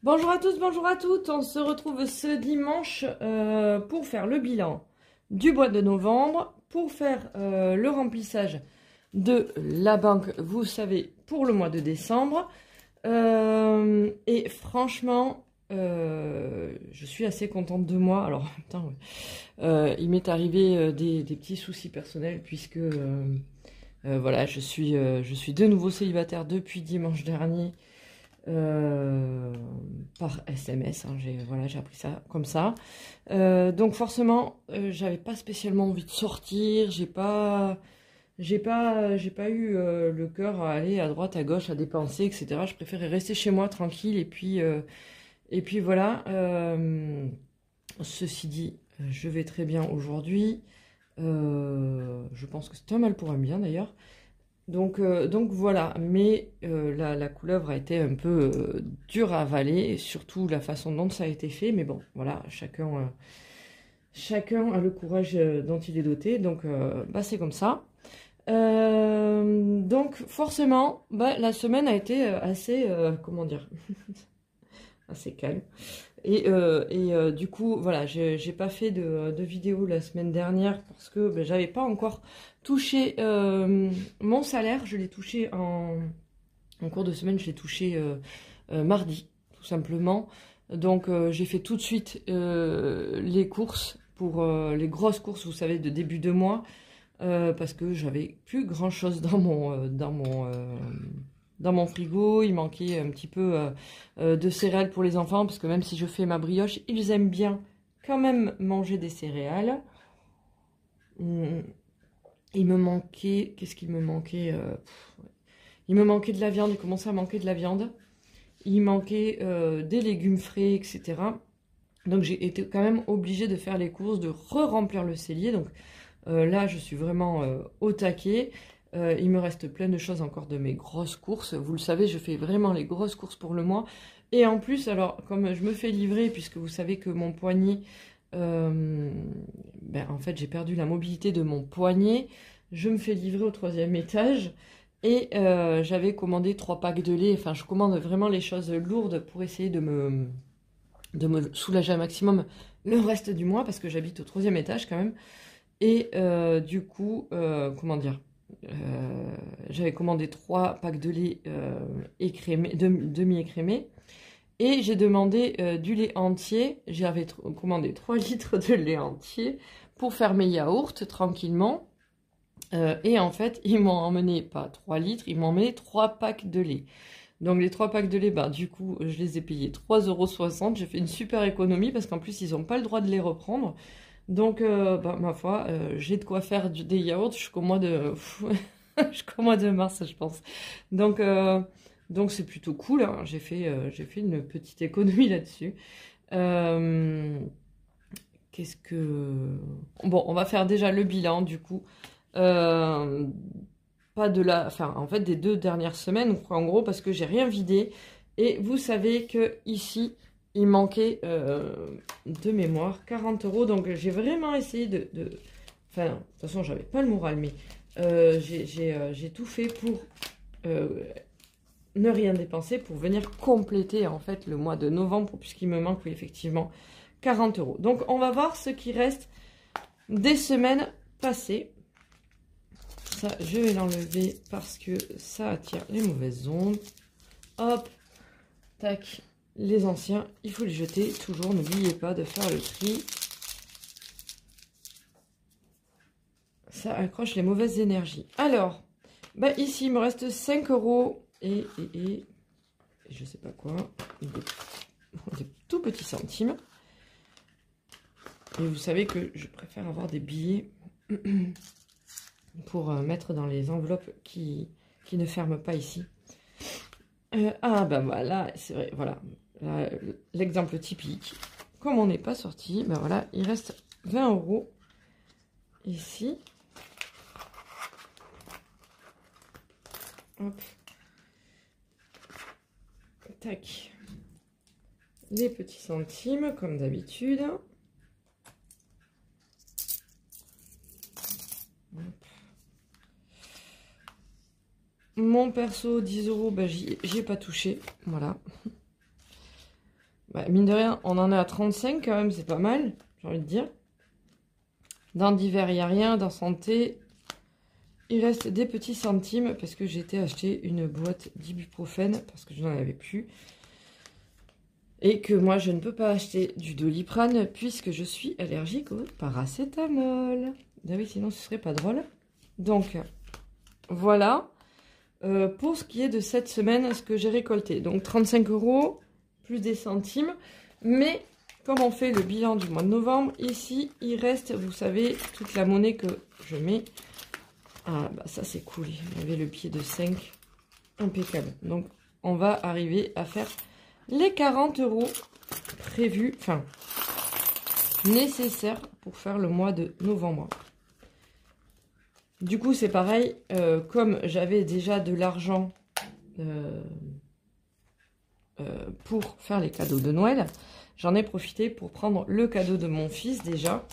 Bonjour à tous, bonjour à toutes. On se retrouve ce dimanche pour faire le bilan du mois de novembre, pour faire le remplissage de la banque, vous savez, pour le mois de décembre. Et franchement, je suis assez contente de moi. Alors, en même temps, il m'est arrivé des petits soucis personnels puisque voilà, je suis de nouveau célibataire depuis dimanche dernier. Par SMS, hein, j'ai appris ça comme ça. Donc forcément, j'avais pas spécialement envie de sortir, j'ai pas eu le cœur à aller à droite, à gauche, à dépenser, etc. Je préférais rester chez moi tranquille et puis voilà. Ceci dit, je vais très bien aujourd'hui. Je pense que c'est un mal pour un bien d'ailleurs. Donc voilà, mais la couleuvre a été un peu dure à avaler, et surtout la façon dont ça a été fait, mais bon, voilà, chacun a le courage dont il est doté, donc bah, c'est comme ça. Donc forcément, bah, la semaine a été assez, comment dire, assez calme. Du coup, voilà, j'ai pas fait de vidéo la semaine dernière parce que ben, j'avais pas encore touché mon salaire. Je l'ai touché en cours de semaine, je l'ai touché mardi, tout simplement. Donc j'ai fait tout de suite les courses pour les grosses courses, vous savez, de début de mois, parce que j'avais plus grand chose dans mon frigo. Il manquait un petit peu de céréales pour les enfants, parce que même si je fais ma brioche, ils aiment bien quand même manger des céréales. Il me manquait... Qu'est-ce qu'il me manquait Il me manquait de la viande, il commençait à manquer de la viande. Il manquait des légumes frais, etc. Donc j'ai été quand même obligée de faire les courses, de re-remplir le cellier. Donc là, je suis vraiment au taquet. Il me reste plein de choses encore de mes grosses courses. Vous le savez, je fais vraiment les grosses courses pour le mois. Et en plus, alors, comme je me fais livrer, puisque vous savez que mon poignet, ben, en fait, j'ai perdu la mobilité de mon poignet. Je me fais livrer au 3e étage. Et j'avais commandé 3 packs de lait. Enfin, je commande vraiment les choses lourdes pour essayer de me soulager un maximum le reste du mois, parce que j'habite au 3e étage quand même. Et du coup, comment dire, j'avais commandé 3 packs de lait écrémé, demi-écrémé. Et j'ai demandé du lait entier. J'avais commandé 3 litres de lait entier pour faire mes yaourts tranquillement. Et en fait, ils m'ont emmené, pas 3 litres, ils m'ont emmené 3 packs de lait. Donc les 3 packs de lait, bah, du coup, je les ai payés 3,60 €. J'ai fait une super économie parce qu'en plus, ils n'ont pas le droit de les reprendre. Donc, bah, ma foi, j'ai de quoi faire des yaourts jusqu'au mois de... jusqu'au mois de mars, je pense. Donc c'est plutôt cool, hein. J'ai fait une petite économie là-dessus. Qu'est-ce que... Bon, on va faire déjà le bilan, du coup. Pas de la... Enfin, en fait, des 2 dernières semaines, en gros, parce que j'ai rien vidé. Et vous savez que ici, il manquait de mémoire 40 €. Donc, j'ai vraiment essayé de... Enfin, de toute façon, j'avais pas le moral, mais j'ai tout fait pour ne rien dépenser, pour venir compléter, en fait, le mois de novembre, puisqu'il me manque, oui, effectivement, 40 €. Donc, on va voir ce qui reste des semaines passées. Ça, je vais l'enlever parce que ça attire les mauvaises ondes. Hop, tac, les anciens, il faut les jeter. Toujours, n'oubliez pas de faire le tri. Ça accroche les mauvaises énergies. Alors, bah ici, il me reste 5 € et je sais pas quoi, des tout petits centimes. Et vous savez que je préfère avoir des billets pour mettre dans les enveloppes qui ne ferment pas ici. Ah ben voilà, c'est vrai, voilà, l'exemple typique. Comme on n'est pas sorti, ben voilà, il reste 20 € ici. Hop. Tac. Les petits centimes, comme d'habitude. Mon perso, 10 €, bah, j'y ai pas touché. Voilà. Bah, mine de rien, on en est à 35 quand même, c'est pas mal, j'ai envie de dire. Dans divers, il n'y a rien. Dans santé, il reste des petits centimes parce que j'ai été acheter une boîte d'ibuprofène parce que je n'en avais plus. Et que moi, je ne peux pas acheter du Doliprane puisque je suis allergique au paracétamol. Ah oui, sinon ce serait pas drôle. Donc, voilà. Pour ce qui est de cette semaine, ce que j'ai récolté. Donc, 35 € plus des centimes. Mais, comme on fait le bilan du mois de novembre, ici, il reste, vous savez, toute la monnaie que je mets. Ah, bah ça, c'est cool. Il y avait le billet de 5. Impeccable. Donc, on va arriver à faire les 40 € prévus, enfin, nécessaires pour faire le mois de novembre. Du coup, c'est pareil, comme j'avais déjà de l'argent pour faire les cadeaux de Noël, j'en ai profité pour prendre le cadeau de mon fils déjà,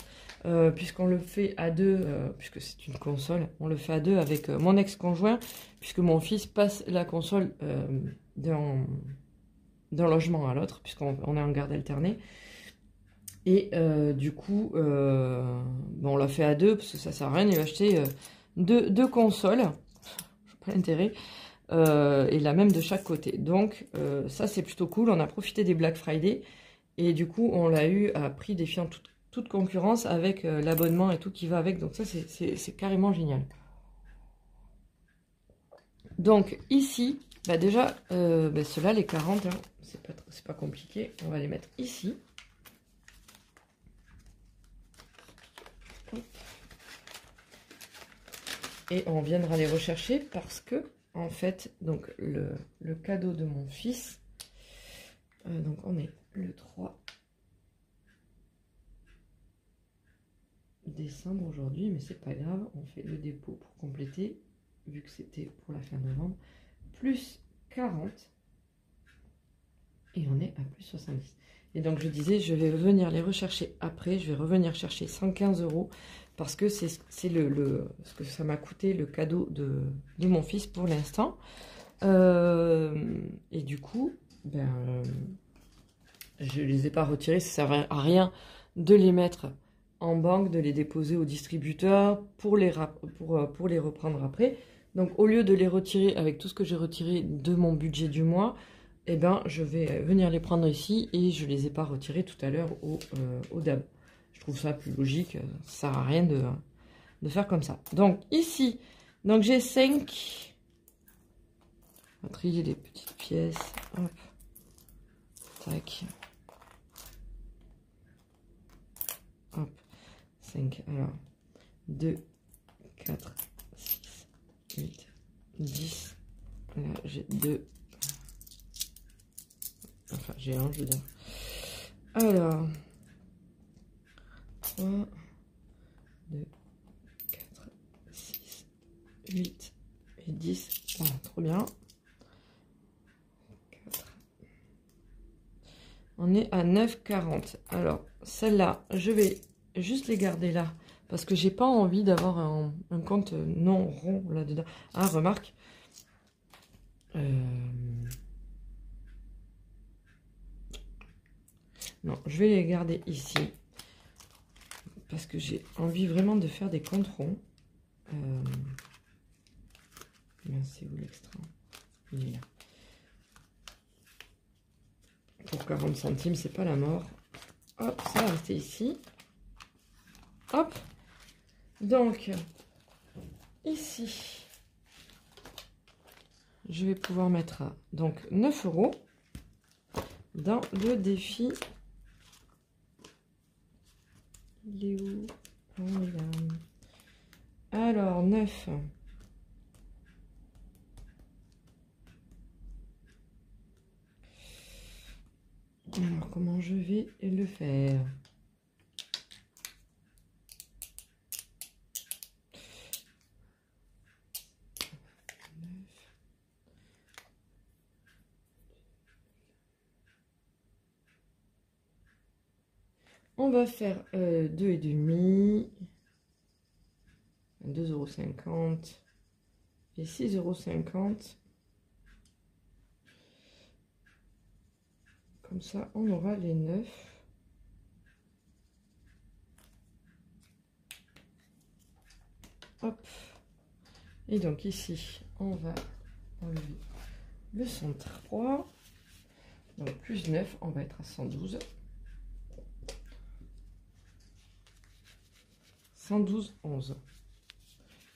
puisqu'on le fait à deux, puisque c'est une console, on le fait à deux avec mon ex-conjoint, puisque mon fils passe la console d'un logement à l'autre, puisqu'on est en garde alternée. Et du coup, bon, on l'a fait à deux, parce que ça sert à rien, il va acheter deux consoles, je n'ai pas l'intérêt, et la même de chaque côté. Donc ça c'est plutôt cool, on a profité des Black Friday, et du coup on l'a eu à prix défiant toute concurrence avec l'abonnement et tout qui va avec, donc ça c'est carrément génial. Donc ici, bah déjà, bah ceux-là, les 40, hein, c'est pas compliqué, on va les mettre ici. Et on viendra les rechercher parce que, en fait, donc le cadeau de mon fils, donc on est le 3 décembre aujourd'hui, mais c'est pas grave, on fait le dépôt pour compléter, vu que c'était pour la fin novembre, plus 40, et on est à plus 70. Et donc je disais, je vais venir les rechercher après, je vais revenir chercher 115 €, parce que c'est ce que ça m'a coûté le cadeau de mon fils pour l'instant. Et du coup, ben, je ne les ai pas retirés, ça ne sert à rien de les mettre en banque, de les déposer au distributeur pour les reprendre après. Donc au lieu de les retirer avec tout ce que j'ai retiré de mon budget du mois, eh ben, je vais venir les prendre ici et je ne les ai pas retirés tout à l'heure au DAB. Je trouve ça plus logique, ça ne sert à rien de faire comme ça. Donc ici, donc j'ai 5. On va trier les petites pièces. Hop. Tac. Hop. 5. Alors, 2, 4, 6, 8, 10. Là, j'ai 2. Enfin, j'ai 1, je veux dire. Alors, 3, 2, 4, 6, 8 et 10. Oh, trop bien. 4. On est à 9,40. Alors, celle-là, je vais juste les garder là. Parce que j'ai pas envie d'avoir un compte non rond là-dedans. Ah, remarque. Non, je vais les garder ici. Parce que j'ai envie vraiment de faire des comptes ronds. C'est où l'extra? Il est là. Pour 40 centimes, c'est pas la mort. Hop, ça va rester ici. Hop. Donc, ici, je vais pouvoir mettre donc 9 € dans le défi. Il est où? Oh, alors, 9. Alors, comment je vais le faire? On va faire 2,5, 2,50 € et 6,50 €. Comme ça, on aura les 9. Hop. Et donc ici, on va enlever le 103. Donc plus 9, on va être à 112. 112, 11.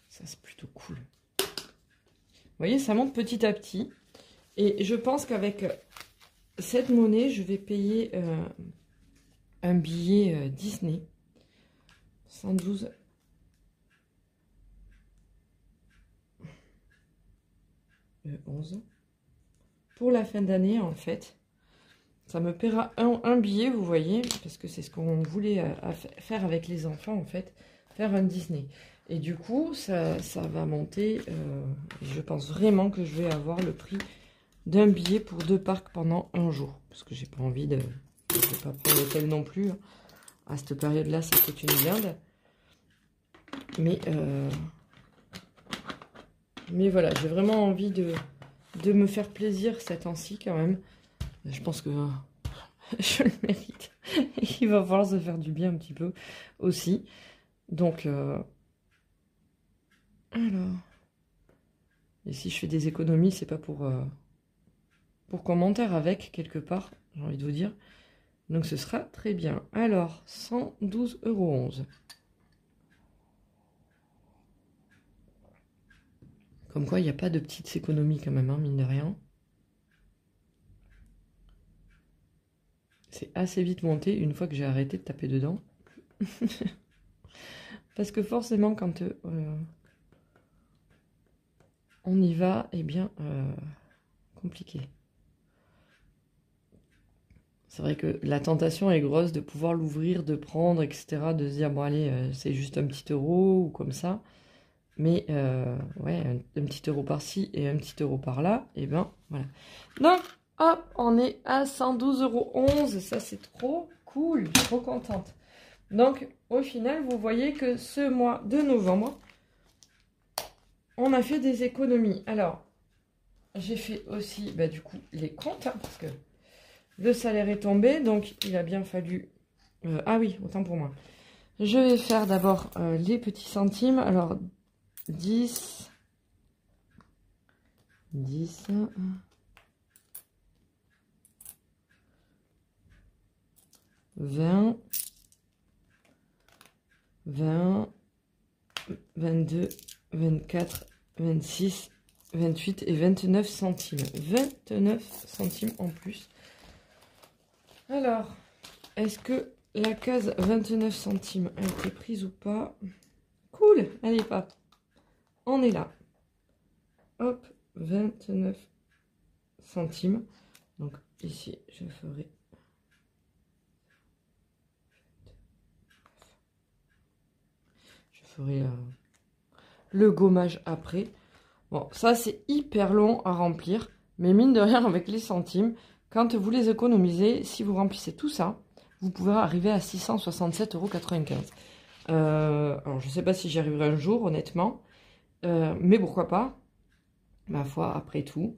Ça, c'est plutôt cool. Vous voyez, ça monte petit à petit. Et je pense qu'avec cette monnaie, je vais payer un billet Disney. 112. 11. Pour la fin d'année, en fait. Ça me paiera un billet, vous voyez, parce que c'est ce qu'on voulait faire avec les enfants, en fait. Faire un Disney. Et du coup, ça va monter. Je pense vraiment que je vais avoir le prix d'un billet pour 2 parcs pendant un jour. Parce que j'ai pas envie de... Je ne vais pas prendre l'hôtel non plus. Hein. À cette période-là, c'était une blinde. Mais voilà, j'ai vraiment envie de me faire plaisir ces temps-ci quand même. Je pense que je le mérite. Il va falloir se faire du bien un petit peu aussi. Donc, alors... Et si je fais des économies, c'est pas pour commentaire avec, quelque part, j'ai envie de vous dire. Donc, ce sera très bien. Alors, 112,11 €. Comme quoi, il n'y a pas de petites économies quand même, hein, mine de rien. C'est assez vite monté une fois que j'ai arrêté de taper dedans. Parce que forcément, quand on y va, eh bien, compliqué. C'est vrai que la tentation est grosse de pouvoir l'ouvrir, de prendre, etc. De se dire, bon allez, c'est juste un petit euro ou comme ça. Mais, ouais, un petit euro par-ci et un petit euro par-là, et ben, voilà. Donc, hop, on est à 112,11 €. Ça, c'est trop cool, je suis trop contente. Donc, au final, vous voyez que ce mois de novembre, on a fait des économies. Alors, j'ai fait aussi, bah, du coup, les comptes, hein, parce que le salaire est tombé, donc il a bien fallu... ah oui, autant pour moi. Je vais faire d'abord les petits centimes. Alors, 10, 20, 22, 24, 26, 28 et 29 centimes. 29 centimes en plus. Alors, est-ce que la case 29 centimes a été prise ou pas? Cool, allez, pas. On est là. Hop, 29 centimes. Donc ici, je ferai... le gommage après. Bon, ça c'est hyper long à remplir. Mais mine de rien, avec les centimes, quand vous les économisez, si vous remplissez tout ça, vous pouvez arriver à 667,95 €. Alors, je ne sais pas si j'y arriverai un jour, honnêtement. Mais pourquoi pas? Ma foi, après tout.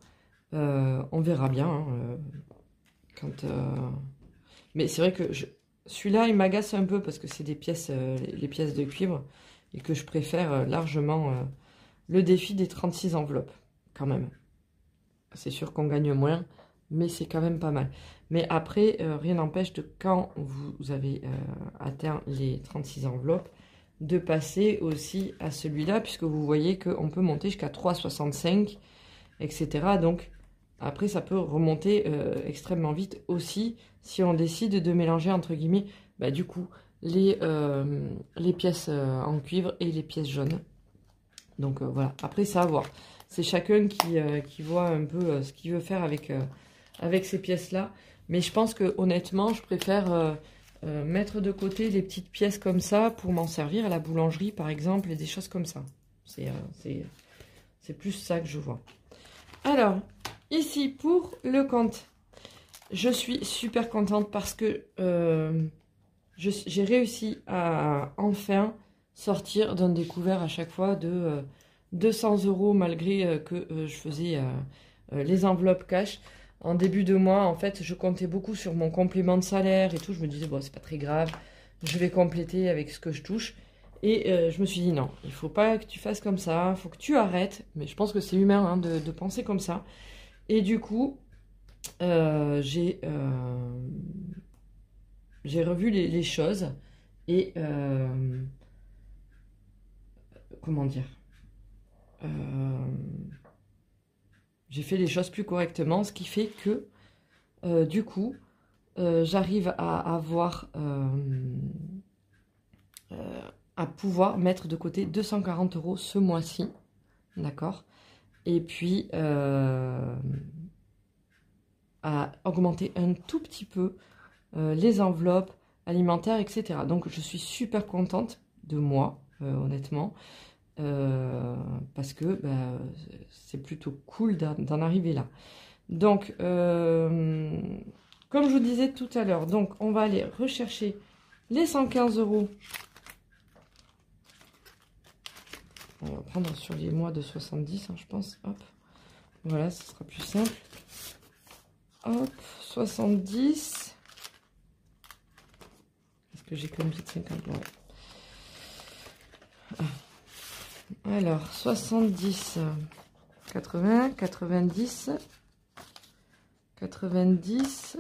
On verra bien. Hein, mais c'est vrai que celui-là, il m'agace un peu parce que c'est des pièces, les pièces de cuivre. Et que je préfère largement le défi des 36 enveloppes, quand même. C'est sûr qu'on gagne moins, mais c'est quand même pas mal. Mais après, rien n'empêche de, quand vous avez atteint les 36 enveloppes, de passer aussi à celui-là, puisque vous voyez qu'on peut monter jusqu'à 3,65, etc. Donc, après, ça peut remonter extrêmement vite aussi, si on décide de mélanger, entre guillemets, bah, du coup, les pièces en cuivre et les pièces jaunes. Donc, voilà. Après, ça à voir. C'est chacun qui voit un peu ce qu'il veut faire avec ces pièces-là. Mais je pense que honnêtement, je préfère mettre de côté les petites pièces comme ça pour m'en servir à la boulangerie, par exemple, et des choses comme ça. C'est plus ça que je vois. Alors, ici, pour le compte, je suis super contente parce que j'ai réussi à enfin sortir d'un découvert à chaque fois de 200 € malgré que je faisais les enveloppes cash. En début de mois, en fait, je comptais beaucoup sur mon complément de salaire et tout. Je me disais, bon, c'est pas très grave, je vais compléter avec ce que je touche. Et je me suis dit, non, il faut pas que tu fasses comme ça, il faut que tu arrêtes. Mais je pense que c'est humain hein, de penser comme ça. Et du coup, j'ai revu les choses. Et comment dire j'ai fait les choses plus correctement, ce qui fait que, du coup, j'arrive à avoir, à pouvoir mettre de côté 240 € ce mois-ci, d'accord? Et puis, à augmenter un tout petit peu les enveloppes alimentaires, etc. Donc, je suis super contente de moi, honnêtement. Parce que bah, c'est plutôt cool d'en arriver là. Donc, comme je vous disais tout à l'heure, donc on va aller rechercher les 115 €. On va prendre sur les mois de 70, hein, je pense. Hop, voilà, ce sera plus simple. Hop, 70. Est-ce que j'ai combien de 50? Ouais. Alors, 70, 80, 90, 90,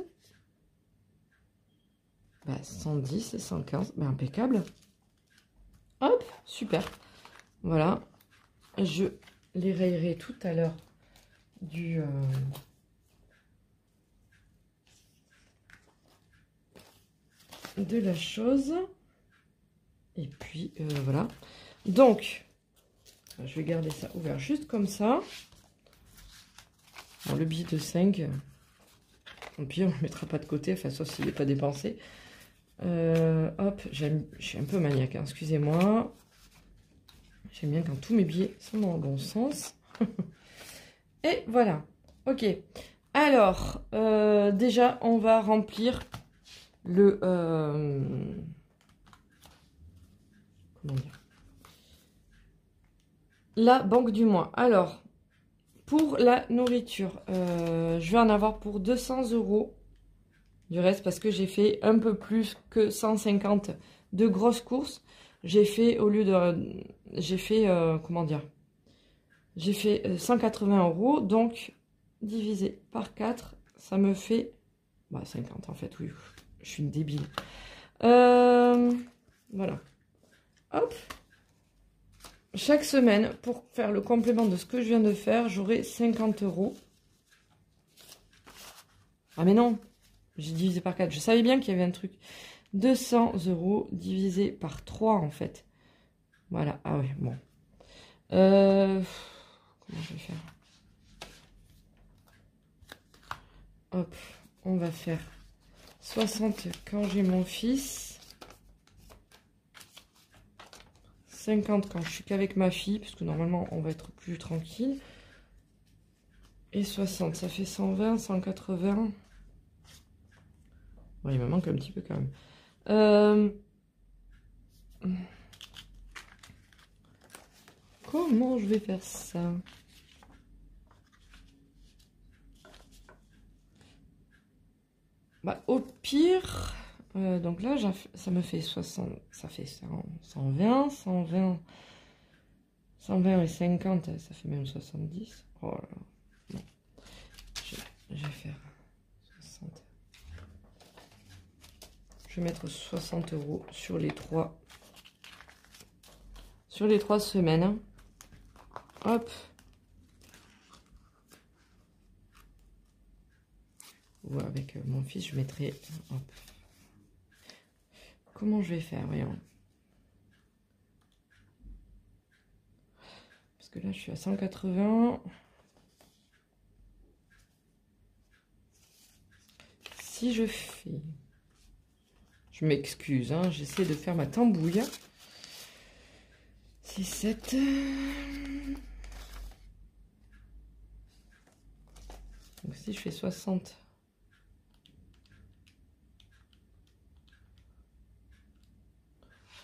bah, 110 et 115, bah, impeccable. Hop, super. Voilà, je les rayerai tout à l'heure de la chose. Et puis, voilà. Donc, je vais garder ça ouvert juste comme ça. Bon, le billet de 5, au pire, on ne le mettra pas de côté, enfin, sauf s'il n'est pas dépensé. Hop, je suis un peu maniaque, hein, excusez-moi. J'aime bien quand tous mes billets sont dans le bon sens. Et voilà, ok. Alors, déjà, on va remplir le... comment dire? La banque du mois. Alors, pour la nourriture, je vais en avoir pour 200 € du reste parce que j'ai fait un peu plus que 150 de grosses courses. J'ai fait, au lieu de... J'ai fait, comment dire? J'ai fait 180 €, donc divisé par 4, ça me fait... Bah, 50 en fait, oui, je suis une débile. Voilà. Hop. Chaque semaine, pour faire le complément de ce que je viens de faire, j'aurai 50 €. Ah mais non, j'ai divisé par 4. Je savais bien qu'il y avait un truc. 200 € divisé par 3 en fait. Voilà, ah oui, bon. Comment je vais faire? Hop, on va faire 60 quand j'ai mon fils. 50 quand je suis qu'avec ma fille, parce que normalement on va être plus tranquille. Et 60, ça fait 120, 180. Bon, il me manque un petit peu quand même. Comment je vais faire ça? Bah, au pire, donc là, ça me fait 60, ça fait 120, 120, 120 et 50, ça fait même 70. Oh là là. Bon. Je vais faire 60. Je vais mettre 60 € sur les 3 semaines. Hop. Ou avec mon fils, je mettrai... Hop. Comment je vais faire? Voyons. Parce que là, je suis à 180. Si je fais... Je m'excuse, hein, j'essaie de faire ma tambouille. 6, 7... Donc si je fais 60...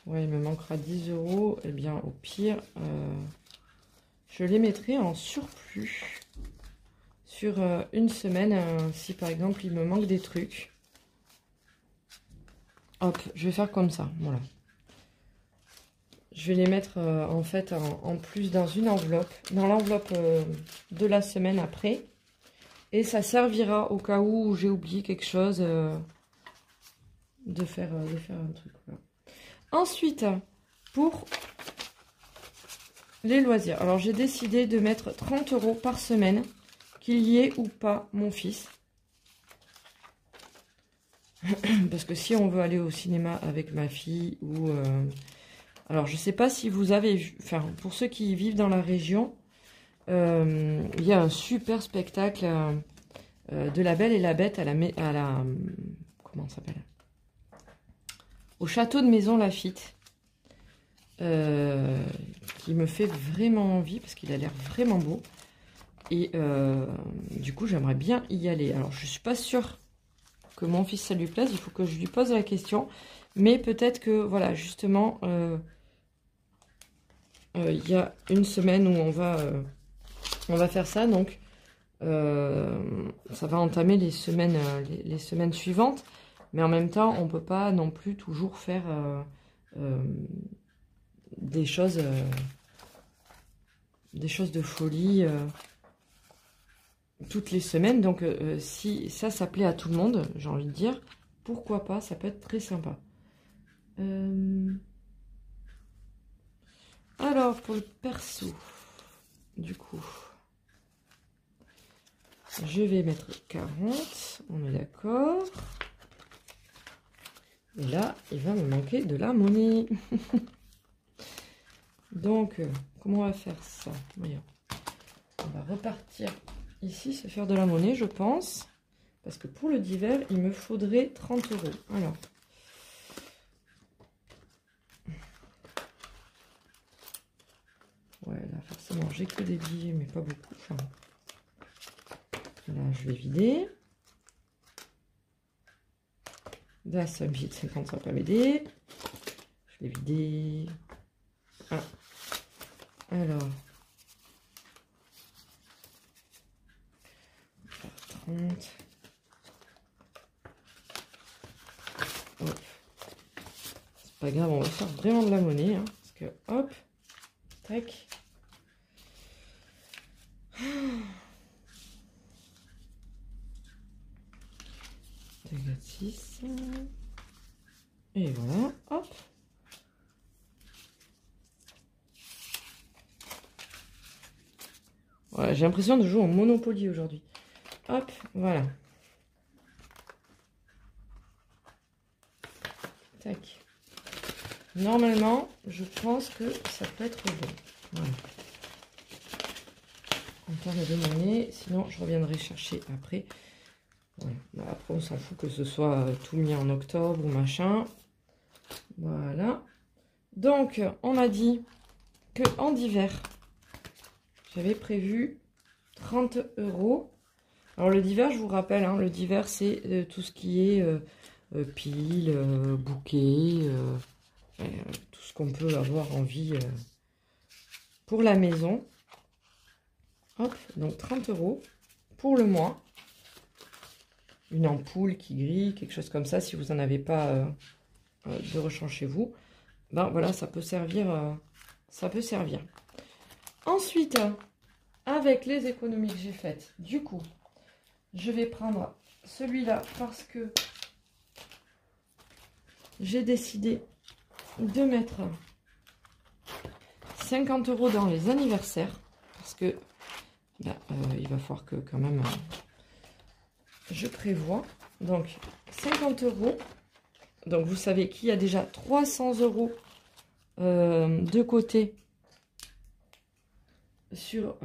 Ouais, il me manquera 10 €. Eh bien, au pire, je les mettrai en surplus sur une semaine, si par exemple il me manque des trucs. Hop, je vais faire comme ça, voilà. Je vais les mettre en fait en plus dans une enveloppe, dans l'enveloppe de la semaine après. Et ça servira au cas où j'ai oublié quelque chose de faire un truc. Voilà. Ensuite, pour les loisirs. Alors j'ai décidé de mettre 30 € par semaine, qu'il y ait ou pas mon fils. Parce que si on veut aller au cinéma avec ma fille ou... alors, je ne sais pas si vous avez vu... Enfin, pour ceux qui vivent dans la région, il y a un super spectacle de La Belle et la Bête à la comment ça s'appelle? Au château de Maison Lafitte. Qui me fait vraiment envie parce qu'il a l'air vraiment beau. Et du coup, j'aimerais bien y aller. Alors, je ne suis pas sûre que mon fils, ça lui plaise. Il faut que je lui pose la question. Mais peut-être que, voilà, justement... il y a une semaine où on va faire ça, donc ça va entamer les semaines suivantes, mais en même temps on peut pas non plus toujours faire des choses de folie toutes les semaines. Donc si ça plaît à tout le monde, j'ai envie de dire, pourquoi pas, ça peut être très sympa. Alors, pour le perso, du coup, je vais mettre 40, on est d'accord. Et là, il va me manquer de la monnaie. Donc, comment on va faire ça? Voyons. On va repartir ici, se faire de la monnaie, je pense. Parce que pour le divers, il me faudrait 30 €. Alors... ouais, là, forcément, j'ai que des billets, mais pas beaucoup. Enfin, là, je vais vider. Là, c'est un billet de 50, ça va pas m'aider. Je vais vider. Ah. Alors. On va faire 30. Hop. C'est pas grave, on va faire vraiment de la monnaie. Hein, parce que, hop. Tac. Dégâts 6. Et voilà, hop. Voilà, j'ai l'impression de jouer au Monopoly aujourd'hui. Hop, voilà. Tac. Normalement, je pense que ça peut être bon. Voilà. En termes de monnaie, sinon je reviendrai chercher après. Voilà. Bah, après, on s'en fout que ce soit tout mis en octobre ou machin. Voilà. Donc, on a dit que en d'hiver, j'avais prévu 30 €. Alors, le d'hiver, je vous rappelle, hein, le d'hiver, c'est tout ce qui est piles, bouquets, tout ce qu'on peut avoir envie pour la maison. Hop, donc 30 € pour le mois. Une ampoule qui grille, quelque chose comme ça, si vous n'en avez pas de rechange chez vous, ben voilà, ça peut servir. Ça peut servir. Ensuite, avec les économies que j'ai faites, du coup, je vais prendre celui-là parce que j'ai décidé de mettre 50 € dans les anniversaires, parce que ben, il va falloir que quand même... je prévois donc 50 €. Donc vous savez qu'il y a déjà 300 € de côté sur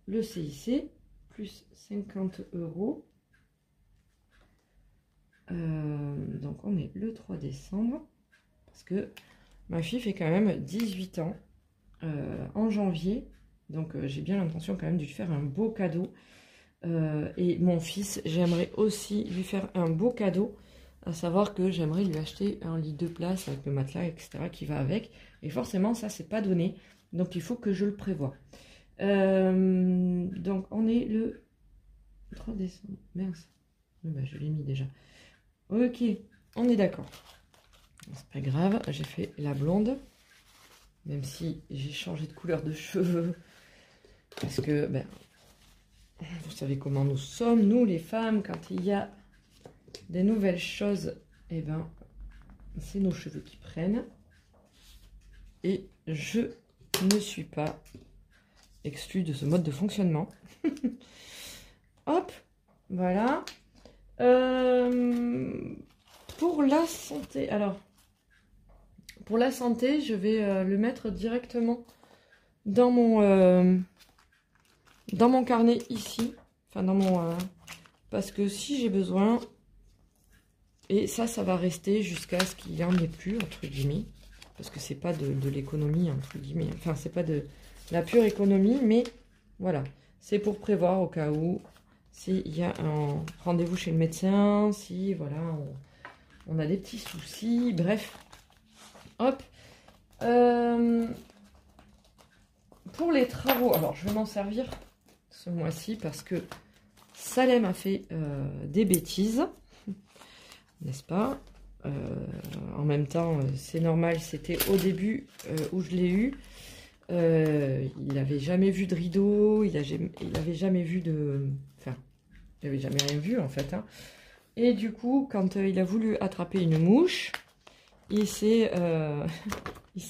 le CIC, plus 50 €. Donc on est le 3 décembre, parce que ma fille fait quand même 18 ans en janvier. Donc j'ai bien l'intention quand même de lui faire un beau cadeau. Et mon fils, j'aimerais aussi lui faire un beau cadeau, à savoir que j'aimerais lui acheter un lit de place avec le matelas, etc. qui va avec. Et forcément, ça, c'est pas donné. Donc, il faut que je le prévoie. Donc, on est le 3 décembre. Mince. Oui, bah, je l'ai mis déjà. Ok, on est d'accord. C'est pas grave, j'ai fait la blonde. Même si j'ai changé de couleur de cheveux. Parce que, ben, vous savez comment nous sommes, nous les femmes, quand il y a des nouvelles choses, eh ben, c'est nos cheveux qui prennent. Et je ne suis pas exclue de ce mode de fonctionnement. Hop, voilà. Pour la santé, alors, pour la santé, je vais le mettre directement dans mon carnet ici. Enfin, dans mon... parce que si j'ai besoin, et ça va rester jusqu'à ce qu'il n'y en ait plus, entre guillemets. Parce que c'est pas de l'économie, entre guillemets. Enfin, c'est pas de la pure économie, mais voilà. C'est pour prévoir au cas où, s'il y a un rendez-vous chez le médecin, si, voilà, on a des petits soucis, bref. Hop. Pour les travaux, alors je vais m'en servir ce mois-ci parce que Salem a fait des bêtises, n'est-ce pas? En même temps, c'est normal, c'était au début où je l'ai eu. Il n'avait jamais vu de rideau, il n'avait jamais vu de... Enfin, il n'avait jamais rien vu en fait. Hein. Et du coup, quand il a voulu attraper une mouche, il s'est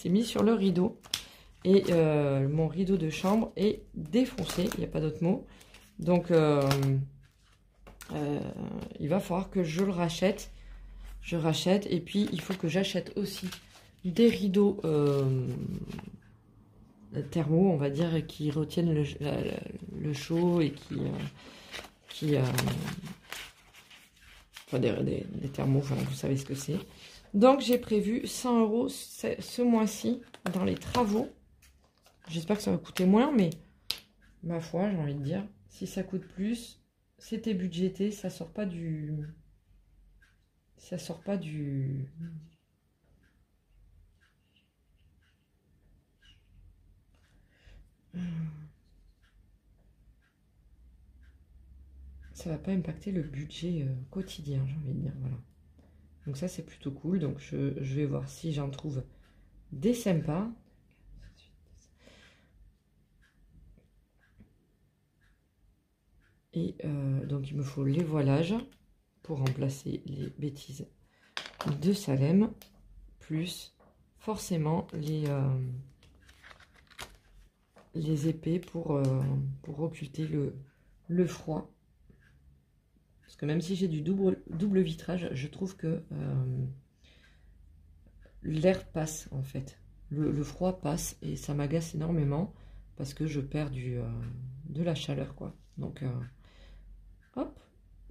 mis sur le rideau. Et mon rideau de chambre est défoncé, il n'y a pas d'autre mot. Donc, il va falloir que je le rachète. Je rachète et puis il faut que j'achète aussi des rideaux thermo, on va dire, qui retiennent le chaud et enfin des thermos, enfin, vous savez ce que c'est. Donc j'ai prévu 100 € ce mois-ci dans les travaux. J'espère que ça va coûter moins, mais ma foi, j'ai envie de dire, si ça coûte plus, c'était budgété, ça sort pas du... Ça sort pas du... Ça va pas impacter le budget quotidien, j'ai envie de dire, voilà. Donc ça, c'est plutôt cool. Donc je vais voir si j'en trouve des sympas. Et donc il me faut les voilages pour remplacer les bêtises de Salem, plus forcément les épées pour occulter le froid. Parce que même si j'ai du double vitrage, je trouve que l'air passe en fait. Le froid passe et ça m'agace énormément parce que je perds de la chaleur quoi. Donc hop.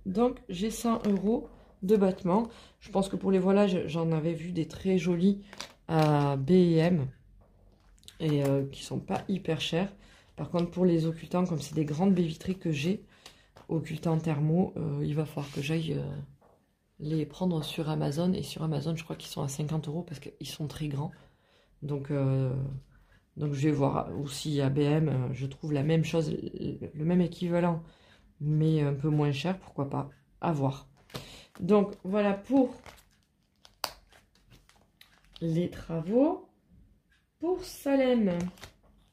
Donc j'ai 100 € de battement. Je pense que pour les voilages, j'en avais vu des très jolis à B&M et qui sont pas hyper chers. Par contre pour les occultants, comme c'est des grandes baies vitrées que j'ai, occultants thermo, il va falloir que j'aille les prendre sur Amazon. Et sur Amazon, je crois qu'ils sont à 50 € parce qu'ils sont très grands. Donc je vais voir aussi à B&M, je trouve la même chose, le même équivalent, mais un peu moins cher, pourquoi pas, à voir. Donc voilà pour les travaux. Pour Salem,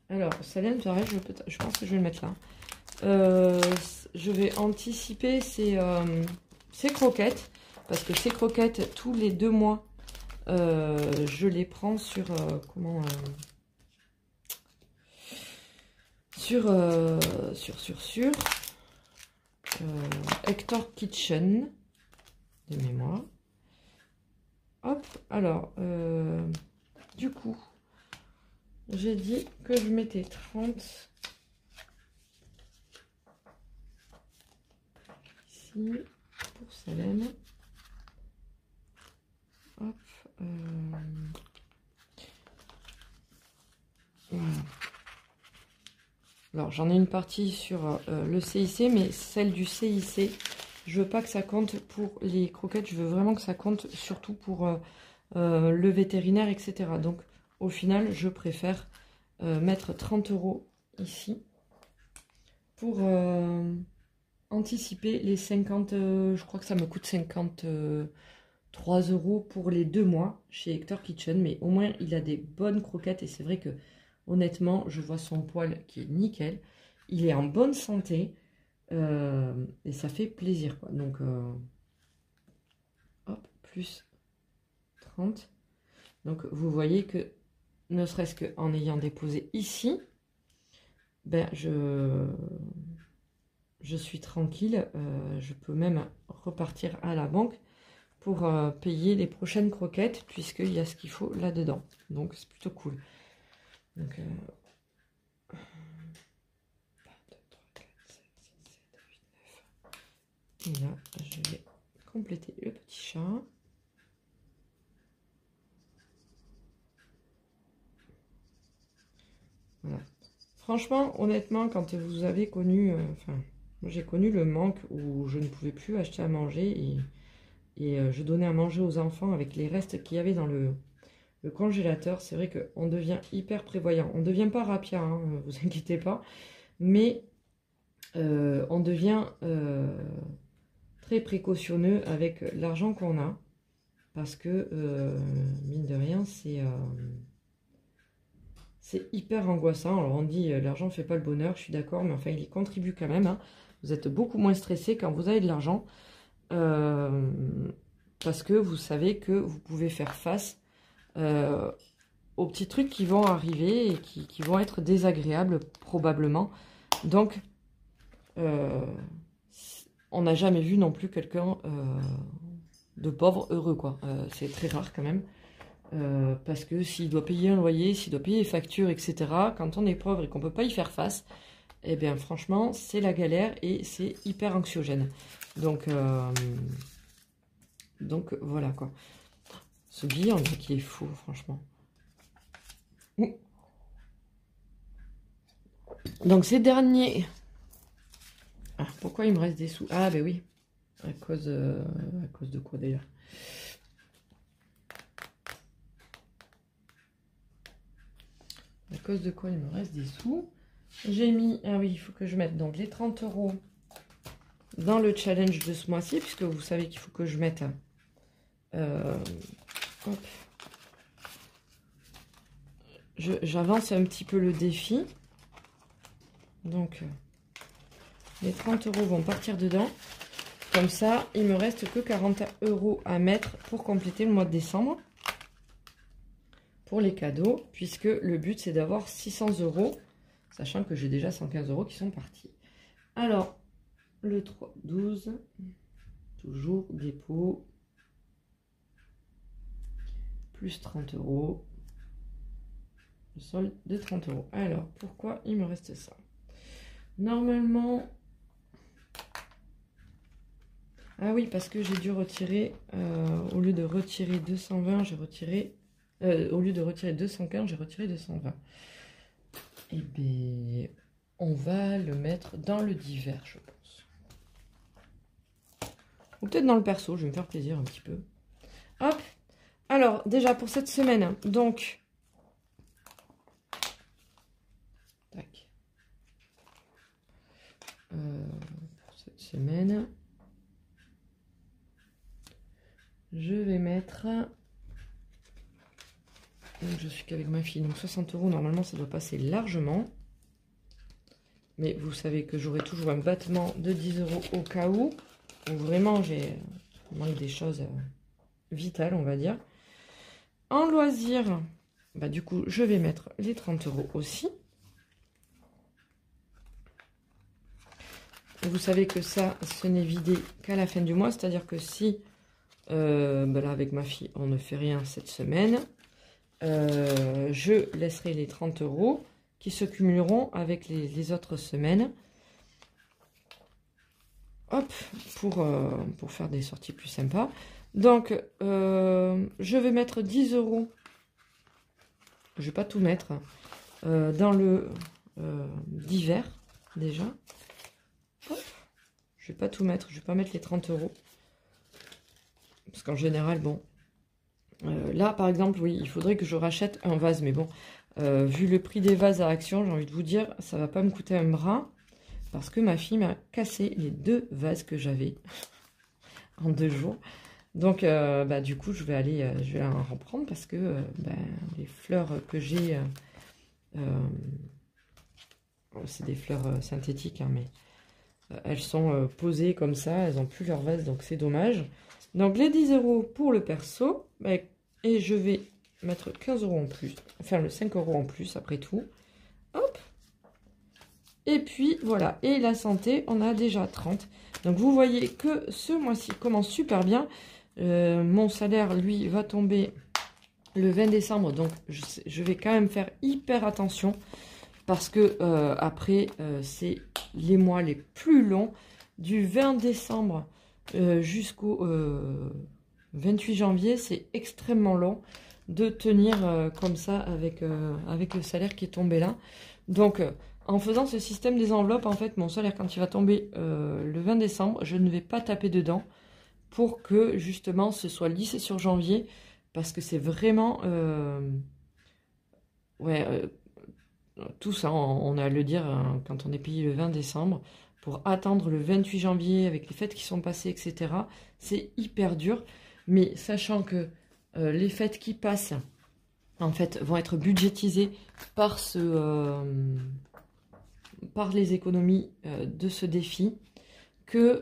alors Salem, pareil, je pense que je vais le mettre là. Je vais anticiper ces croquettes, parce que ces croquettes, tous les 2 mois, je les prends sur Hector Kitchen de mémoire. Hop, alors du coup j'ai dit que je mettais 30 ici pour Salem. Hop, voilà. Alors j'en ai une partie sur le CIC, mais celle du CIC, je veux pas que ça compte pour les croquettes, je veux vraiment que ça compte surtout pour le vétérinaire, etc. Donc au final, je préfère mettre 30 € ici pour anticiper les 50, je crois que ça me coûte 53 € pour les 2 mois chez Hector Kitchen, mais au moins il a des bonnes croquettes et c'est vrai que honnêtement, je vois son poil qui est nickel, il est en bonne santé et ça fait plaisir quoi. Donc hop, plus 30. Donc vous voyez que ne serait-ce qu'en ayant déposé ici, ben je suis tranquille, je peux même repartir à la banque pour payer les prochaines croquettes, puisqu'il y a ce qu'il faut là-dedans. Donc c'est plutôt cool. Donc, 1, 2, 3, 4, 5, 6, 7, 8, 9. Et là, je vais compléter le petit chat. Voilà. Franchement, honnêtement, quand vous avez connu, moi j'ai connu le manque où je ne pouvais plus acheter à manger et je donnais à manger aux enfants avec les restes qu'il y avait dans le congélateur. C'est vrai qu'on devient hyper prévoyant. On ne devient pas rapia, hein, vous inquiétez pas, mais on devient très précautionneux avec l'argent qu'on a parce que, mine de rien, c'est hyper angoissant. Alors on dit l'argent ne fait pas le bonheur, je suis d'accord, mais enfin il y contribue quand même. Hein. Vous êtes beaucoup moins stressé quand vous avez de l'argent parce que vous savez que vous pouvez faire face aux petits trucs qui vont arriver et qui vont être désagréables probablement. Donc on n'a jamais vu non plus quelqu'un de pauvre heureux quoi. C'est très rare quand même. Parce que s'il doit payer un loyer, s'il doit payer les factures, etc., quand on est pauvre et qu'on ne peut pas y faire face, eh bien franchement, c'est la galère et c'est hyper anxiogène. Donc voilà quoi. Ce billet, on dirait qu'il est fou, franchement. Donc ces derniers... Ah, pourquoi il me reste des sous? Ah ben oui, à cause de quoi d'ailleurs? À cause de quoi il me reste des sous? J'ai mis... Ah oui, il faut que je mette donc les 30 € dans le challenge de ce mois-ci, puisque vous savez qu'il faut que je mette... hop. J'avance un petit peu le défi. Donc, les 30 € vont partir dedans. Comme ça, il me reste que 40 € à mettre pour compléter le mois de décembre. Pour les cadeaux, puisque le but c'est d'avoir 600 €, sachant que j'ai déjà 115 € qui sont partis. Alors, le 3, 12, toujours dépôt, plus 30 €, le solde de 30 €. Alors, pourquoi il me reste ça? Normalement, ah oui, parce que j'ai dû retirer, au lieu de retirer 220, j'ai retiré... au lieu de retirer 215, j'ai retiré 220. Et bien, on va le mettre dans le divers, je pense. Ou peut-être dans le perso, je vais me faire plaisir un petit peu. Hop. Alors, déjà, pour cette semaine, donc... Tac. Pour cette semaine, je vais mettre... Donc, je suis qu'avec ma fille, donc 60 €, normalement ça doit passer largement. Mais vous savez que j'aurai toujours un battement de 10 € au cas où vraiment j'ai manque des choses vitales, on va dire. En loisir, bah, du coup, je vais mettre les 30 € aussi. Et vous savez que ça, ce n'est vidé qu'à la fin du mois, c'est-à-dire que si, bah là, avec ma fille, on ne fait rien cette semaine, je laisserai les 30 € qui se cumuleront avec les autres semaines. Hop, pour faire des sorties plus sympas. Donc, je vais mettre 10 €. Je vais pas tout mettre. Dans le d'hiver, déjà. Hop, je vais pas tout mettre. Je vais pas mettre les 30 €. Parce qu'en général, bon... là, par exemple, oui, il faudrait que je rachète un vase. Mais bon, vu le prix des vases à Action, j'ai envie de vous dire, ça va pas me coûter un bras. parce que ma fille m'a cassé les 2 vases que j'avais en 2 jours. Donc, du coup, je vais en reprendre parce que les fleurs que j'ai, c'est des fleurs synthétiques, hein, mais elles sont posées comme ça, elles n'ont plus leur vase, donc c'est dommage. Donc, les 10 € pour le perso, et je vais mettre 15 € en plus, enfin le 5 € en plus après tout. Hop. Et puis, voilà. Et la santé, on a déjà 30. Donc, vous voyez que ce mois-ci commence super bien. Mon salaire, lui, va tomber le 20 décembre. Donc, je vais quand même faire hyper attention. Parce que après, c'est les mois les plus longs. Du 20 décembre jusqu'au 28 janvier, c'est extrêmement long de tenir comme ça avec le salaire qui est tombé là. Donc, en faisant ce système des enveloppes, en fait, mon salaire, quand il va tomber le 20 décembre, je ne vais pas taper dedans pour que, justement, ce soit lissé sur janvier, parce que c'est vraiment... tout ça, on a à le dire hein, quand on est payé le 20 décembre, pour attendre le 28 janvier avec les fêtes qui sont passées, etc. C'est hyper dur, mais sachant que les fêtes qui passent, en fait, vont être budgétisées par par les économies de ce défi, que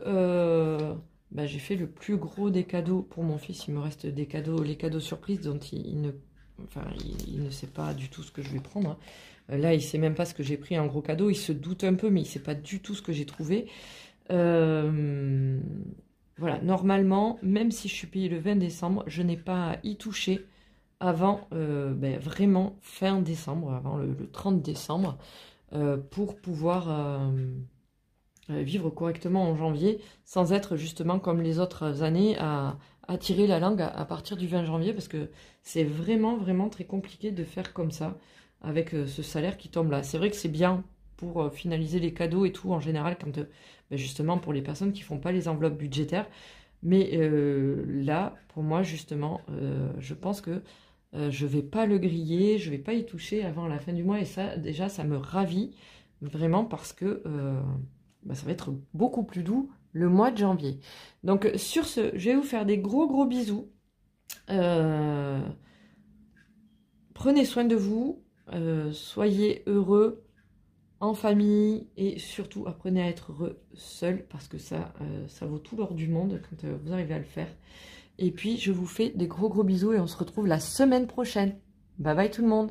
j'ai fait le plus gros des cadeaux pour mon fils. Il me reste des cadeaux, les cadeaux surprises dont il ne sait pas du tout ce que je vais prendre. Là, il ne sait même pas ce que j'ai pris en gros cadeau. Il se doute un peu, mais il ne sait pas du tout ce que j'ai trouvé. Voilà, normalement, même si je suis payée le 20 décembre, je n'ai pas à y toucher avant vraiment fin décembre, avant le 30 décembre, pour pouvoir vivre correctement en janvier, sans être justement comme les autres années à tirer la langue à partir du 20 janvier, parce que c'est vraiment, vraiment très compliqué de faire comme ça, avec ce salaire qui tombe là. C'est vrai que c'est bien pour finaliser les cadeaux et tout, en général, quand justement pour les personnes qui font pas les enveloppes budgétaires. Mais là, pour moi, justement, je pense que je vais pas le griller, je vais pas y toucher avant la fin du mois. Et ça, déjà, ça me ravit vraiment parce que ça va être beaucoup plus doux le mois de janvier. Donc, sur ce, je vais vous faire des gros, gros bisous. Prenez soin de vous. Soyez heureux en famille et surtout apprenez à être heureux seul parce que ça vaut tout l'or du monde quand vous arrivez à le faire. Et puis je vous fais des gros bisous et on se retrouve la semaine prochaine. Bye bye tout le monde.